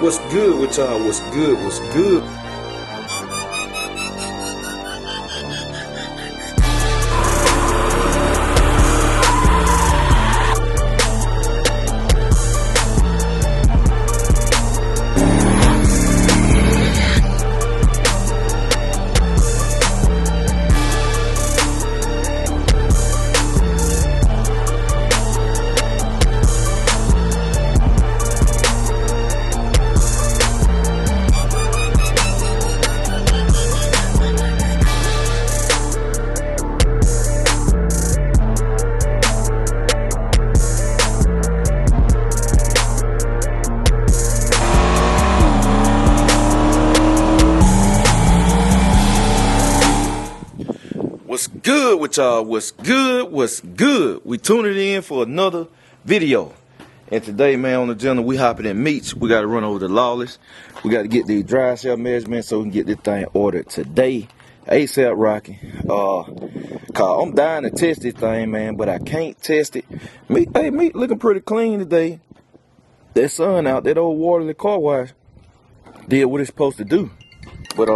What's good with y'all? What's good? What's good? What's good with y'all? What's good? What's good? We tuning in for another video. And today, man, on the channel, we hopping in Meech. We got to run over the Lawless. We got to get the Driveshaft measurements so we can get this thing ordered today. ASAP Rocky. Cause I'm dying to test this thing, man, but I can't test it. Meech looking pretty clean today. That sun out, that old water in the car wash did what it's supposed to do. But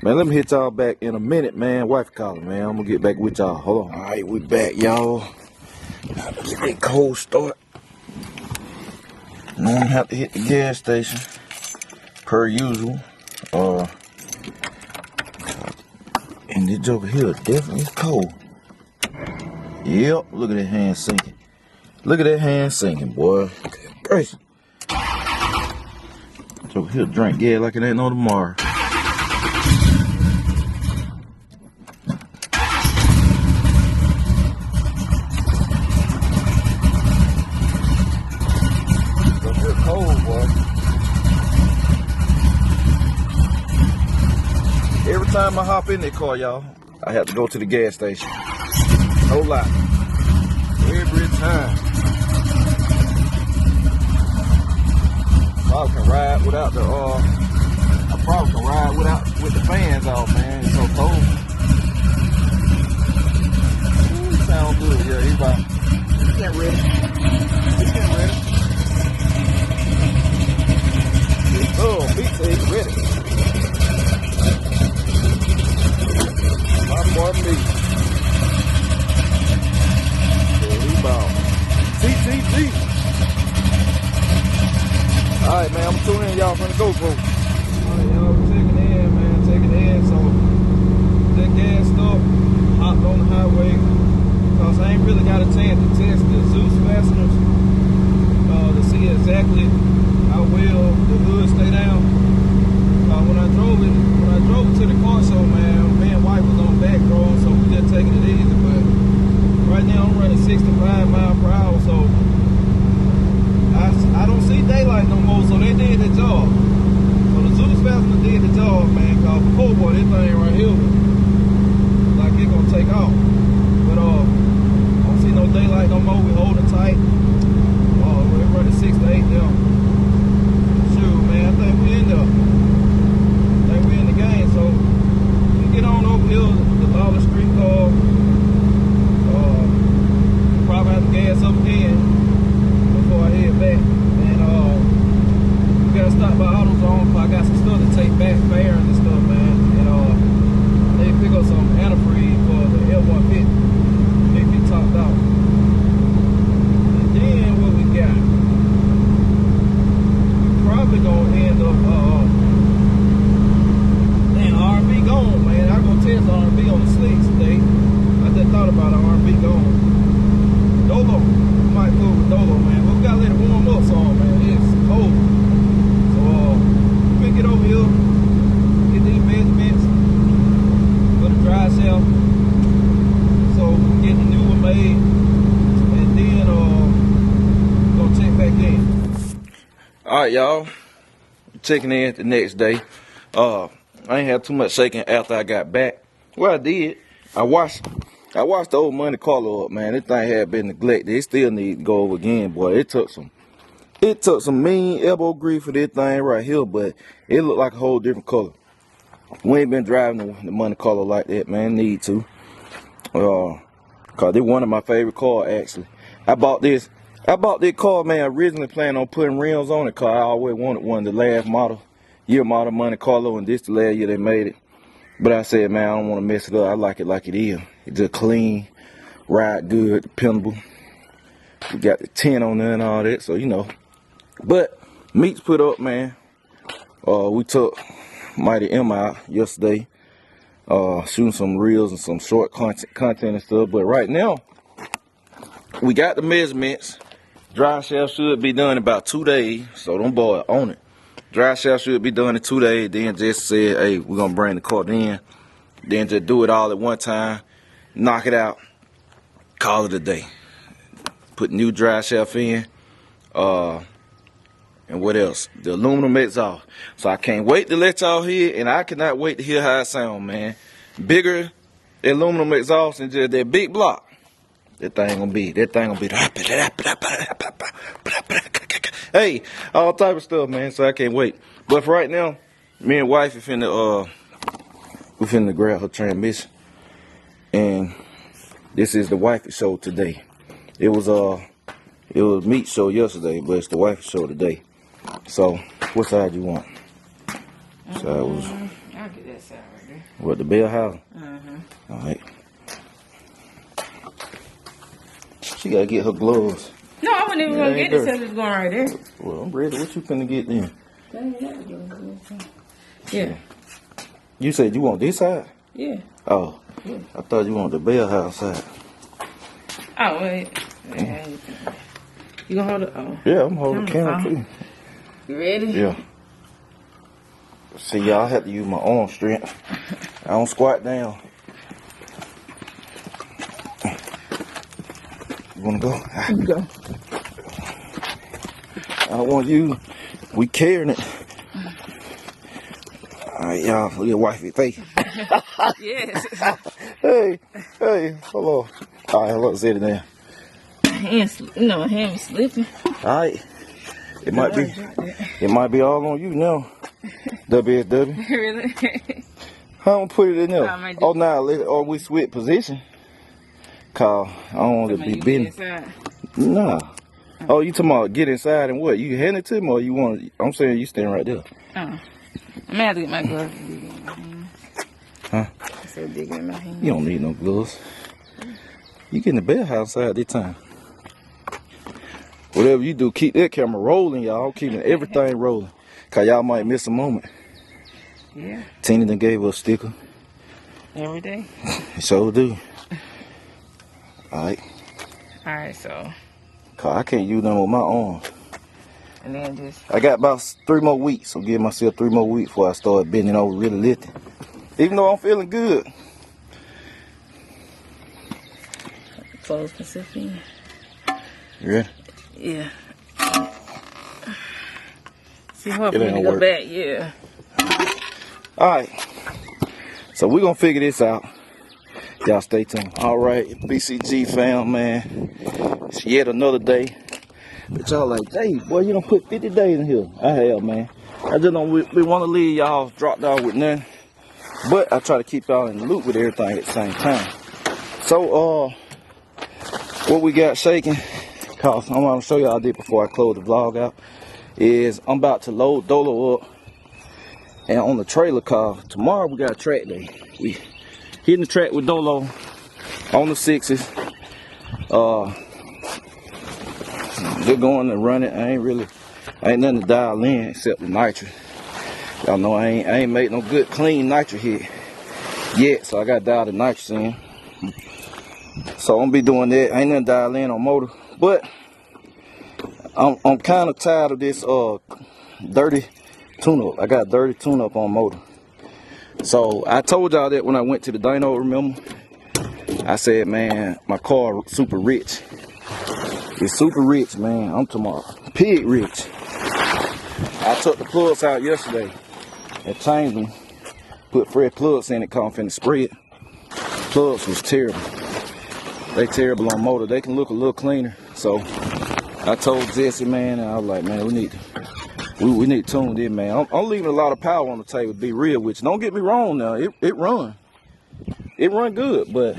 man, let me hit y'all back in a minute, man. Wife calling, man. I'm gonna get back with y'all. Hold on. All right, we back, y'all. Get that cold start. I'm gonna have to hit the gas station, per usual. And this joker here definitely is cold. Yep, look at that hand sinking. Look at that hand sinking, boy. Gracious. Joker here drink gas like it ain't no tomorrow. Every time I hop in that car, y'all, I have to go to the gas station. No lie. Every time. Probably can ride without the I probably can ride with the fans off, man. It's so cold. Ooh, sound good. Yeah, he's about. He's getting ready. He's getting ready. Oh, Meech, he's ready. My boy Meech. Yeah, he ball. TTT. Alright, man, I'm tuning in, y'all, from the GoPro. Alright, y'all, we're taking it in, man, taking it in. So, that gas stop, hopped on the highway, because I ain't really got a chance to test the Zeus fasteners to see exactly how well the hood stay down. When I drove it to the car show, man, me and wife was on back road, so we just taking it easy. But right now I'm running 65 miles per hour, so I don't see daylight no more. So they did the job. So the Zeus fastener did the job, man. Cause before, boy, this thing right here was like it gonna take off. But I don't see no daylight no more. We holding tight. We're running 6 to 8 now. Shoot, man, I think we in there. We in the game, so we get on over here, the Lawless Street car. Probably have to gas up again before I head back. And we gotta stop by AutoZone, because I got some stuff to take back, bearings and stuff, man. And they pick up some antifreeze for the L150. They be topped out. And then what we got? We probably gonna end up R&B gone, man. I'm gonna test R&B on the slicks today. I just thought about R&B gone. Dolo. We might go with Dolo, man. But we gotta let it warm up some, man. It's cold. So we get over here, get these measurements for the Driveshaft. So we can get the new one made. And then we're gonna check back in. Alright, y'all. Checking in the next day. I ain't had too much shaking after I got back. Well, I did. I washed the old Monte Carlo up, man. This thing had been neglected. It still need to go over again, boy. It took some mean elbow grease for this thing right here, but it looked like a whole different color. We ain't been driving the Monte Carlo like that, man. Need to. Cause it's one of my favorite cars, actually. I bought this I bought that car, man, originally planning on putting rims on it, cause I always wanted one, the last year model Monte Carlo, and this the last year they made it. But I said, man, I don't want to mess it up. I like it like it is. It's just clean, ride good, dependable. We got the tint on there and all that, so you know. But Meech put up, man. We took Mighty M out yesterday, shooting some reels and some short content and stuff. But right now, we got the measurements. Driveshaft should be done in about 2 days, so don't bother on it. Driveshaft should be done in 2 days. Then just said, hey, we're gonna bring the car in. Then just do it all at one time, knock it out, call it a day. Put new driveshaft in, and what else? The aluminum exhaust. So I can't wait to let y'all hear, and I cannot wait to hear how it sound, man. Bigger aluminum exhaust and just that big block. That thing gonna be. Hey, all type of stuff, man. So I can't wait. But for right now, me and wife we finna grab her transmission, and this is the wifey show today. It was Meech show yesterday, but it's the wifey show today. So what side you want? Side was. I'll get that side right there. What, the bell house? All right. She gotta get her gloves. No, I wasn't even gonna get it since it's going right there. Well, I'm ready. What you finna get then? Yeah. You said you want this side? Yeah. Oh. Yeah. I thought you wanted the bell house side. Oh, wait. You gonna hold it? Oh. Yeah, I'm holding the camera too. You ready? Yeah. See, y'all, I have to use my arm strength. I don't squat down. You wanna go? You go. I don't want you. We carrying it. Alright, y'all. Look at wifey face. Yes. Hey, hello. Alright, hello, sit it down. Hand slipping. Alright. It might be all on you now. WSW. Really? I don't put it in there. Oh, now we switch position. Cause I don't want to be bending. Nah. Oh, you talking about get inside and what? You hand it to me or you want? I'm saying you stand right there. Oh. I'm gonna have to get my gloves. Huh? I said dig in my hand. You don't need no gloves. You get in the bell house side this time. Whatever you do, keep that camera rolling, y'all. Keeping everything rolling. Cause y'all might miss a moment. Yeah. Tina done gave us a sticker. Every day. So do. Alright. Alright, so. Cause I can't use them with my arms. And then just. I got about 3 more weeks. So give myself 3 more weeks before I start bending over, really lifting. Even though I'm feeling good. Close Pacific. You ready? Yeah. See what I'm gonna go back, yeah. Alright. So we're gonna figure this out. Y'all stay tuned. Alright, BCG fam, man. It's yet another day. But y'all like, hey, boy, you done put 50 days in here. I have, man. I just don't we want to leave y'all dropped off with nothing. But I try to keep y'all in the loop with everything at the same time. So, what we got shaking, cause I'm gonna show y'all this before I close the vlog out, is I'm about to load Dolo up and on the trailer car. Tomorrow we got a track day. We hitting the track with Dolo on the 6s. They're going to run it. Ain't nothing to dial in except the nitrous. Y'all know I ain't made no good clean nitrous hit yet, so I got to dial the nitrous in. So I'm gonna be doing that. Ain't nothing dial in on motor, but I'm kind of tired of this dirty tune-up. I got dirty tune-up on motor. So I told y'all that when I went to the dyno, remember? I said, man, my car super rich. It's super rich, man. I'm talking about pig rich. I took the plugs out yesterday and changed them. Put fresh plugs in it, cause I'm finna spray it. Plugs was terrible. They terrible on motor. They can look a little cleaner. So I told Jesse, man, and I was like, man, we need to tune this, man. I'm leaving a lot of power on the table, to be real with you. Don't get me wrong now. It run good, but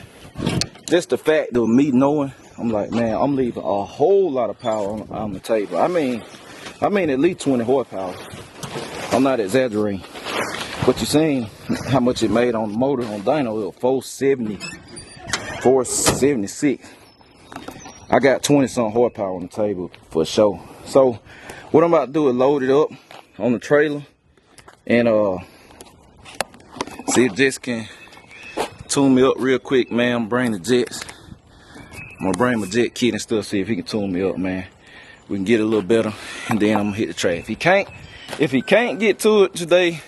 just the fact of me knowing I'm like, man, I'm leaving a whole lot of power on the table. I mean at least 20 horsepower. I'm not exaggerating. But you seen how much it made on the motor on dyno. It was 470, 476. I got 20 some horsepower on the table for sure. So what I'm about to do is load it up on the trailer and see if Jess can tune me up real quick, man. I'm bringing the jets. I'm gonna bring my jet kit and stuff, see if he can tune me up, man. We can get a little better, and then I'm gonna hit the track. If he can't get to it today,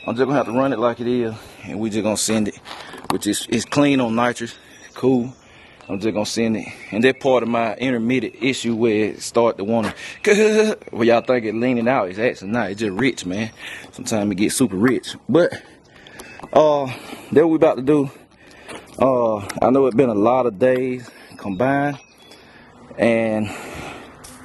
I'm just gonna have to run it like it is, and we just gonna send it, which is clean on nitrous, cool. I'm just gonna send it, and that part of my intermittent issue where it start to wanna, well, y'all think it leaning out, it's actually not. It's just rich, man. Sometimes it gets super rich, but that what we about to do. I know it's been a lot of days combined, and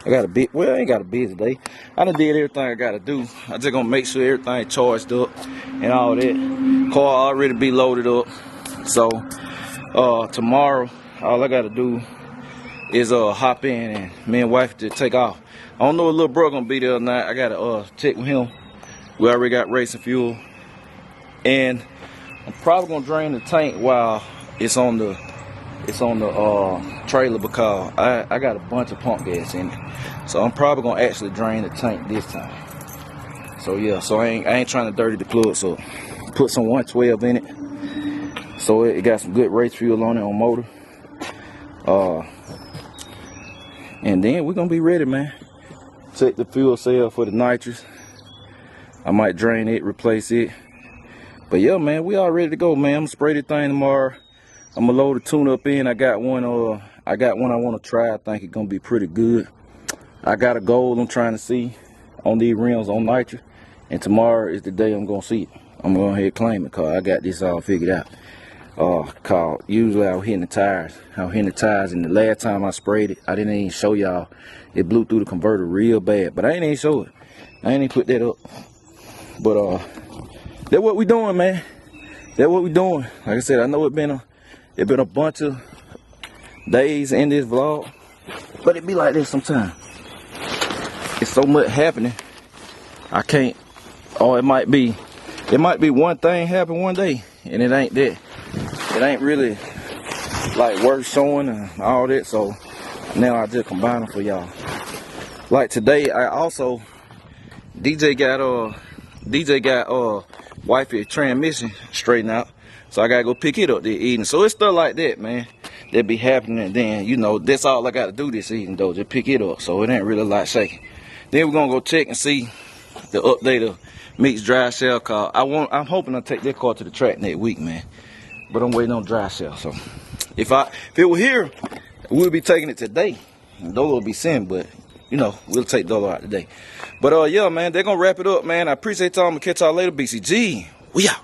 I got a bit, well, I ain't got a busy day. I done did everything I gotta do. I just gonna make sure everything charged up and all that. Car already be loaded up. So tomorrow, all I gotta do is hop in and me and wife to take off. I don't know if little bro gonna be there or not. I gotta check with him. We already got racing fuel, and I'm probably gonna drain the tank while it's on the trailer, because I got a bunch of pump gas in it. So I'm probably gonna actually drain the tank this time. So yeah, so I ain't trying to dirty the plug, so put some 112 in it. So it got some good race fuel on it on motor. And then we're gonna be ready, man. Check the fuel cell for the nitrous. I might drain it, replace it. But yeah, man, we all ready to go, man. I'm gonna spray the thing tomorrow. I'm gonna load the tune up in. I got one I want to try. I think it's gonna be pretty good. I got a goal I'm trying to see on these rims on nitrous, and tomorrow is the day I'm gonna see it. I'm gonna go ahead and claim it, cause I got this all figured out. Cause usually I was hitting the tires. And the last time I sprayed it, I didn't even show y'all. It blew through the converter real bad, but I ain't even show it. I ain't even put that up. But that's what we doing, man. That's what we doing. Like I said, I know it's been a bunch of days in this vlog, but it be like this sometimes. It's so much happening. I can't. Or it might be one thing happen one day, and it ain't that. It ain't really like worth showing and all that. So now I just combine them for y'all. Like today, I also DJ got wifey transmission straightened out. So I gotta go pick it up this evening. So it's stuff like that, man, that be happening. And then, you know, that's all I gotta do this evening though, just pick it up. So it ain't really a lot shaking. Then we're gonna go check and see the update of Meech's Driveshaft car. I'm hoping to take that car to the track next week, man. But I'm waiting on Driveshaft. So if it were here, we'll be taking it today. And Dolo will be sent, but you know, we'll take Dolo out today. But yeah, man, they're gonna wrap it up, man. I appreciate y'all. I'm gonna catch y'all later. BCG. We out.